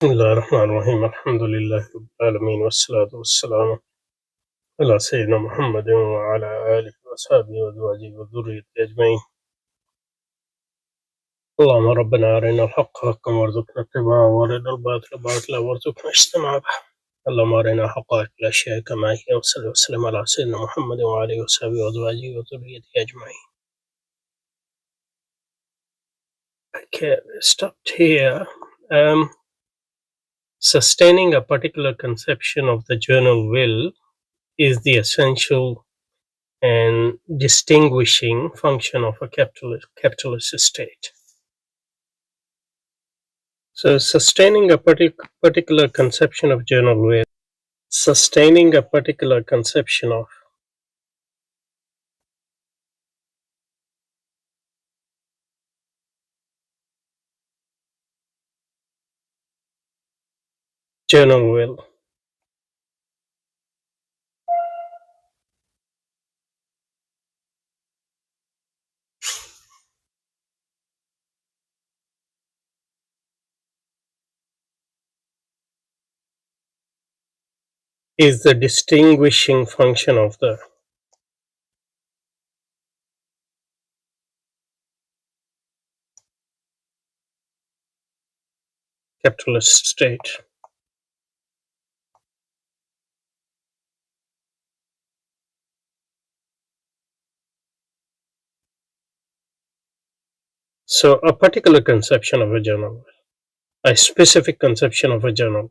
بسم الله الرحمن الرحيم الحمد لله رب العالمين والصلاة والسلام على سيدنا محمد وعلى آله وأصحابه وأزواجه وذريته أجمعين. اللهم ربنا أرنا الحق حقا وارزقنا اتباعه وأرنا الباطل باطلا وارزقنا اجتنابه. اللهم أرنا حقائق الأشياء كما هي وصل وسلم على سيدنا محمد وعلى آله وصحبه وأزواجه وذريته أجمعين. Okay, we stopped here. Sustaining a particular conception of the general will is the essential and distinguishing function of a capitalist state. So, sustaining a particular conception of general will, sustaining a particular conception of general will is the distinguishing function of the capitalist state. So, a particular conception of a general will, a specific conception of a general will.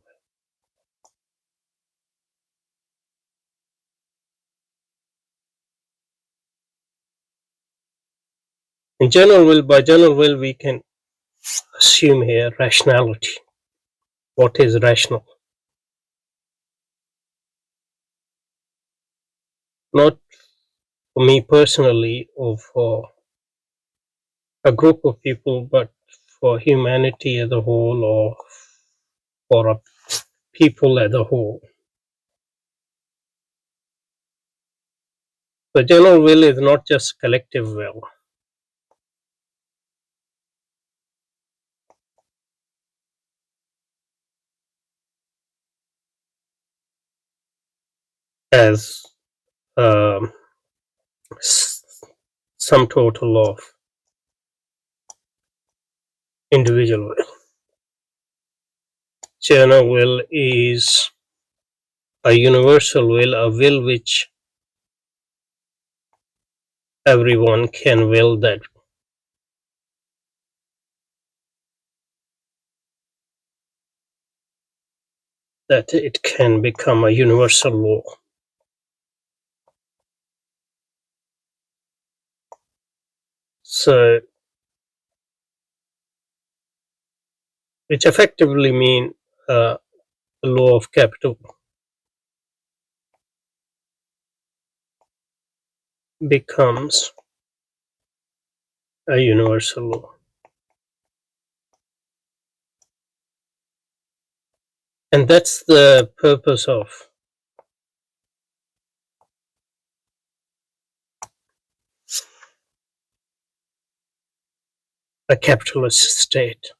In general will, by general will, we can assume here rationality. What is rational? Not for me personally or for a group of people, but for humanity as a whole or for a people as a whole. The general will is not just collective will. As um, sum total of individual will. General will is a universal will, a will which everyone can will that it can become a universal law. So, which effectively mean the law of capital becomes a universal law. And that's the purpose of a capitalist state.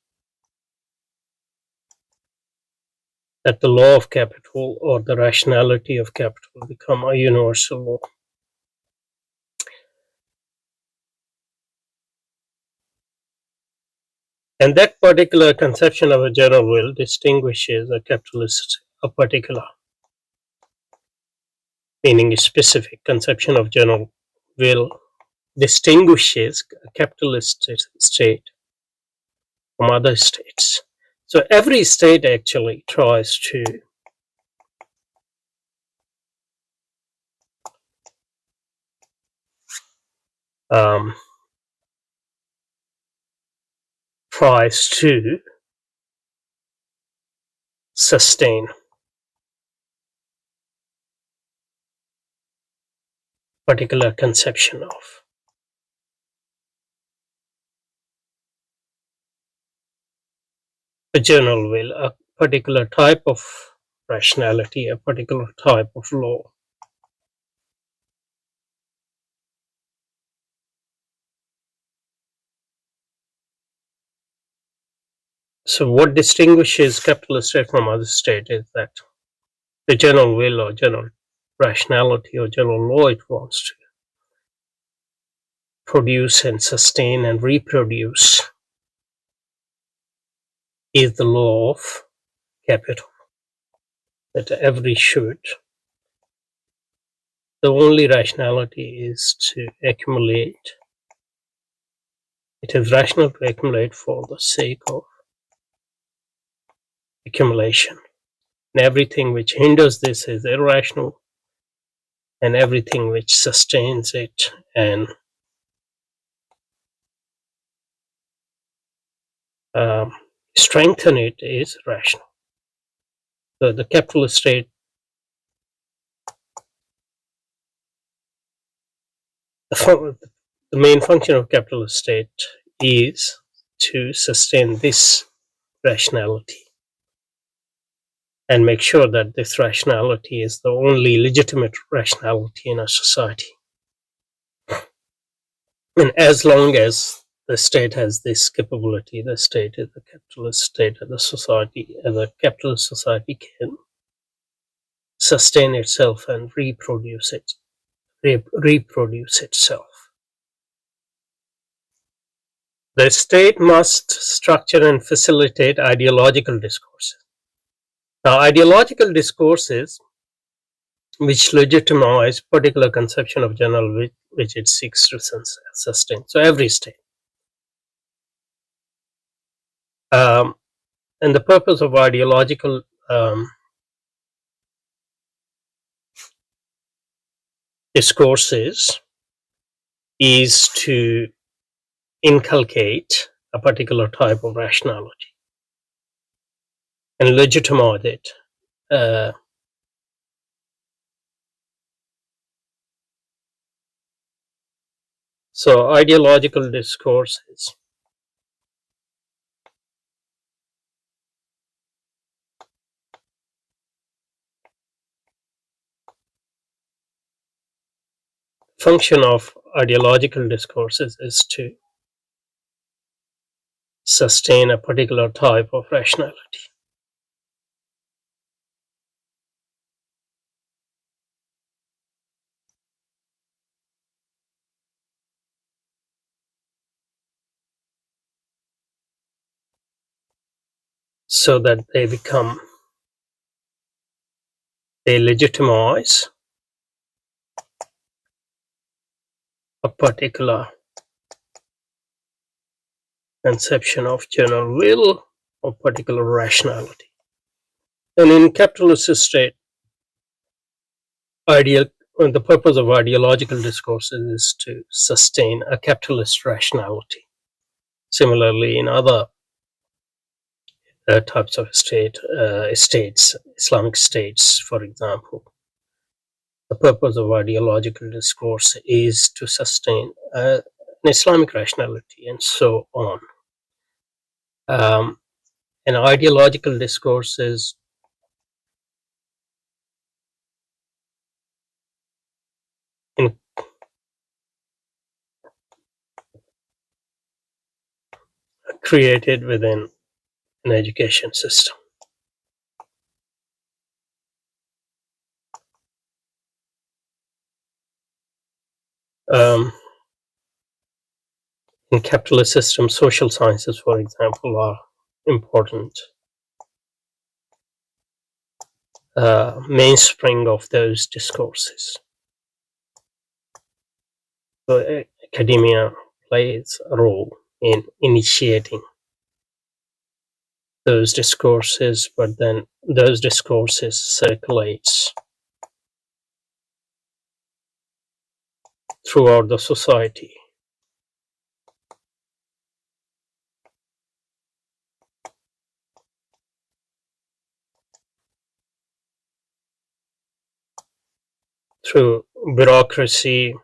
That the law of capital or the rationality of capital become a universal law. And that particular conception of a general will distinguishes a capitalist, a particular, meaning a specific conception of general will distinguishes a capitalist state from other states. So every state actually tries to um, sustain particular conception of a general will, a particular type of rationality, a particular type of law. So what distinguishes capitalist state from other state is that the general will or general rationality or general law it wants to produce and sustain and reproduce is the law of capital, that every should. The only rationality is to accumulate. It is rational to accumulate for the sake of accumulation. And everything which hinders this is irrational, and everything which sustains it and strengthen it is rational. So the capitalist state, the main function of capitalist state is to sustain this rationality and make sure that this rationality is the only legitimate rationality in a society. And as long as the state has this capability, the state is the capitalist state, and the capitalist society can sustain itself and reproduce itself. The state must structure and facilitate ideological discourses. Now, ideological discourses which legitimize particular conception of general which it seeks to sustain. So every state. And the purpose of ideological discourses is to inculcate a particular type of rationality and legitimize it. So ideological discourses function of ideological discourses is to sustain a particular type of rationality. So that they legitimize a particular conception of general will or particular rationality. And in capitalist state, the purpose of ideological discourses is to sustain a capitalist rationality. Similarly, in other types of states, Islamic states, for example, the purpose of ideological discourse is to sustain an Islamic rationality, and so on. And ideological discourses created within an education system. In capitalist systems, social sciences, for example, are important mainspring of those discourses. So academia plays a role in initiating those discourses, but then those discourses circulates throughout the society. Through bureaucracy,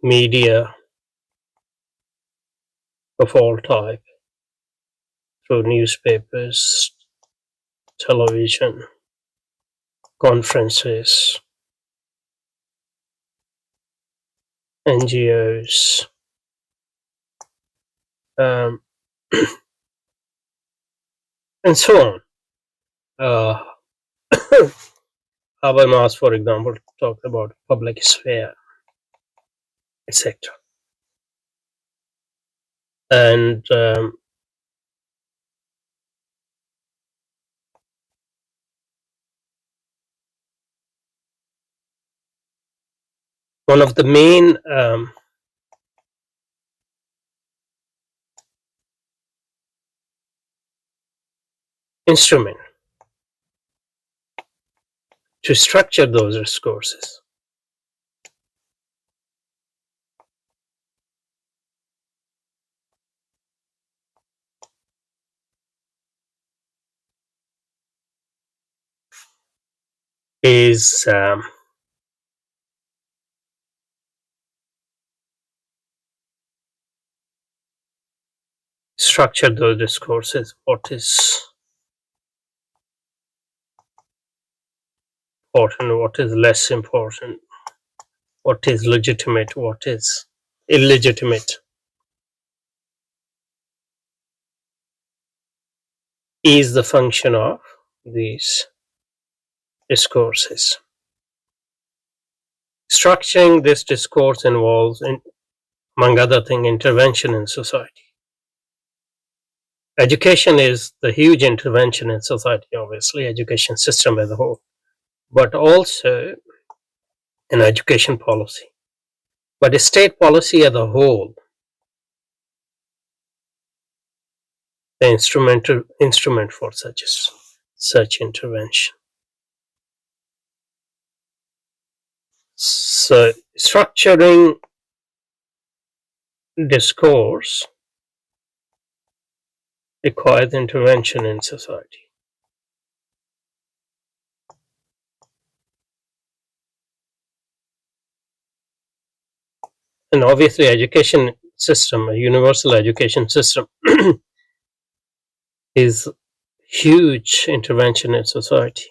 media of all type, through newspapers, television, conferences, NGOs, and so on. Uh, Habermas, for example, talked about public sphere, etc. And one of the main instrument to structure those discourses is structure those discourses. What is important? What is less important? What is legitimate? What is illegitimate? Is the function of these discourses. Structuring this discourse involves, among other things, intervention in society. Education is the huge intervention in society, obviously, education system as a whole, but also an education policy. But a state policy as a whole, the instrument for such intervention. So structuring discourse requires intervention in society. And obviously education system, a universal education system is huge intervention in society.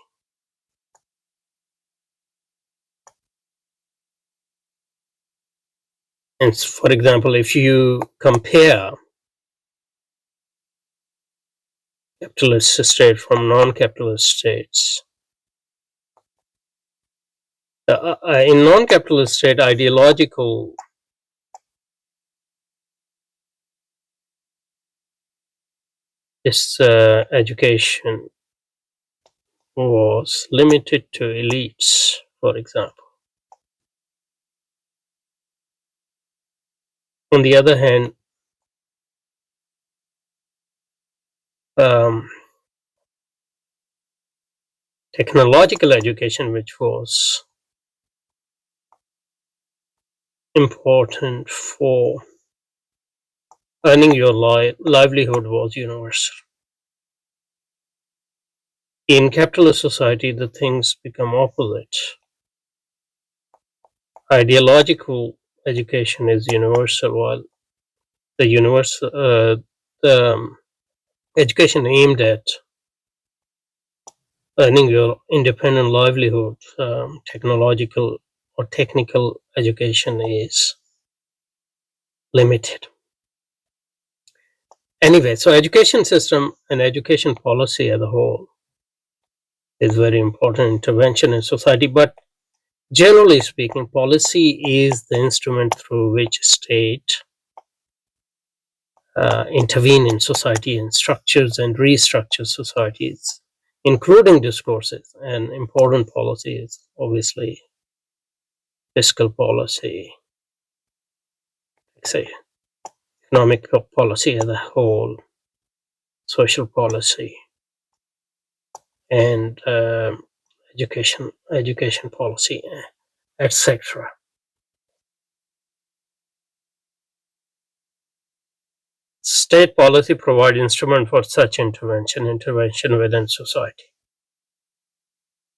And for example, if you compare capitalist state from non-capitalist states, in non-capitalist state, ideological education was limited to elites, for example. On the other hand, technological education, which was important for earning your livelihood, was universal. In capitalist society, the things become opposite. Ideological education is universal, while the universal the education aimed at earning your independent livelihood, technological or technical education is limited. Anyway, so education system and education policy as a whole is very important intervention in society, but generally speaking, policy is the instrument through which state intervene in society and structures and restructure societies, including discourses. And important policy is obviously fiscal policy, say economic policy as a whole, social policy, and education policy, etc. State policy provides instrument for such intervention within society.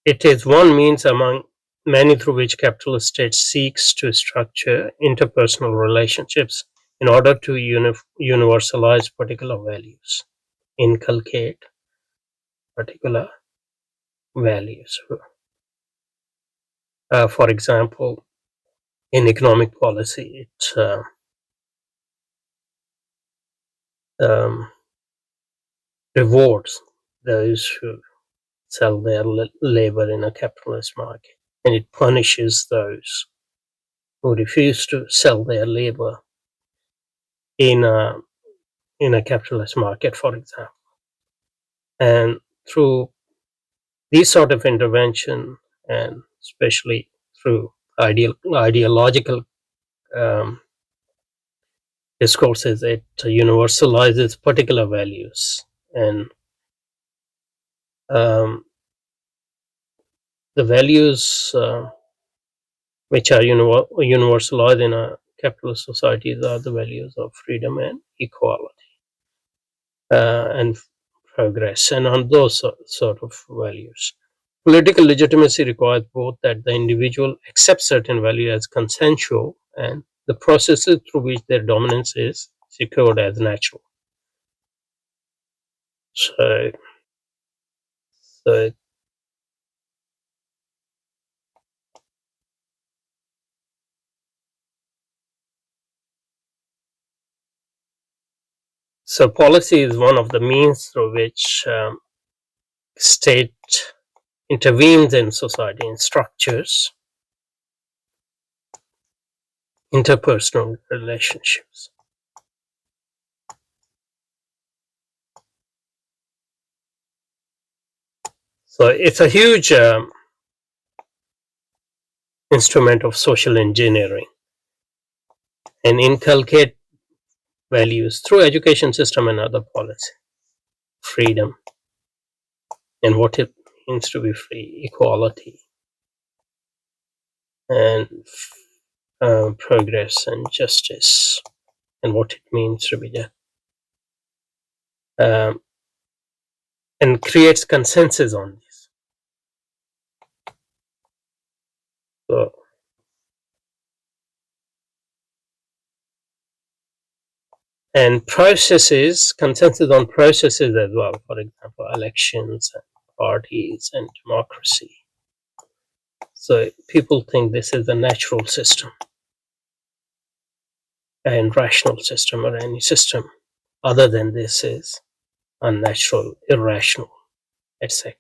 It is one means among many through which capitalist state seeks to structure interpersonal relationships in order to universalize particular values, inculcate particular values. For example, in economic policy, um, rewards those who sell their labor in a capitalist market, and it punishes those who refuse to sell their labor in a capitalist market, for example. And through these sort of intervention, and especially through ideological um, discourses, it universalizes particular values, and um, the values which are universalized in a capitalist societies are the values of freedom and equality, and progress, and on those sort of values. Political legitimacy requires both that the individual accepts certain value as consensual and the processes through which their dominance is secured as natural. So, so, so policy is one of the means through which state intervenes in society, in structures, interpersonal relationships. So it's a huge instrument of social engineering, and inculcate values through education system and other policy. Freedom and what it means to be free, equality, and progress and justice, and what it means to be there, um, and creates consensus on this. So, and processes, consensus on processes as well. For example, elections and parties and democracy. So people think this is a natural system and rational system, or any system other than this is unnatural, irrational, etc.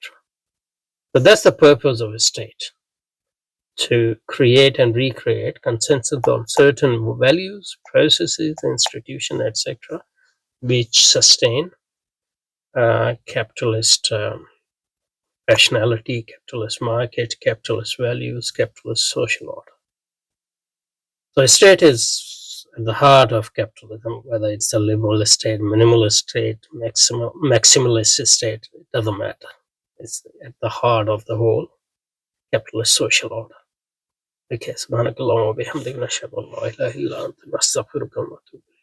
So that's the purpose of a state, to create and recreate consensus on certain values, processes, institutions, etc., which sustain capitalist rationality, capitalist market, capitalist values, capitalist social order. So a state is at the heart of capitalism, whether it's a liberal state, minimalist state, maximalist state, it doesn't matter. It's at the heart of the whole capitalist social order. Okay, سبحانك اللهم وبحمدك نشهد أن لا إله إلا أنت نستغفرك ونتوب إليك.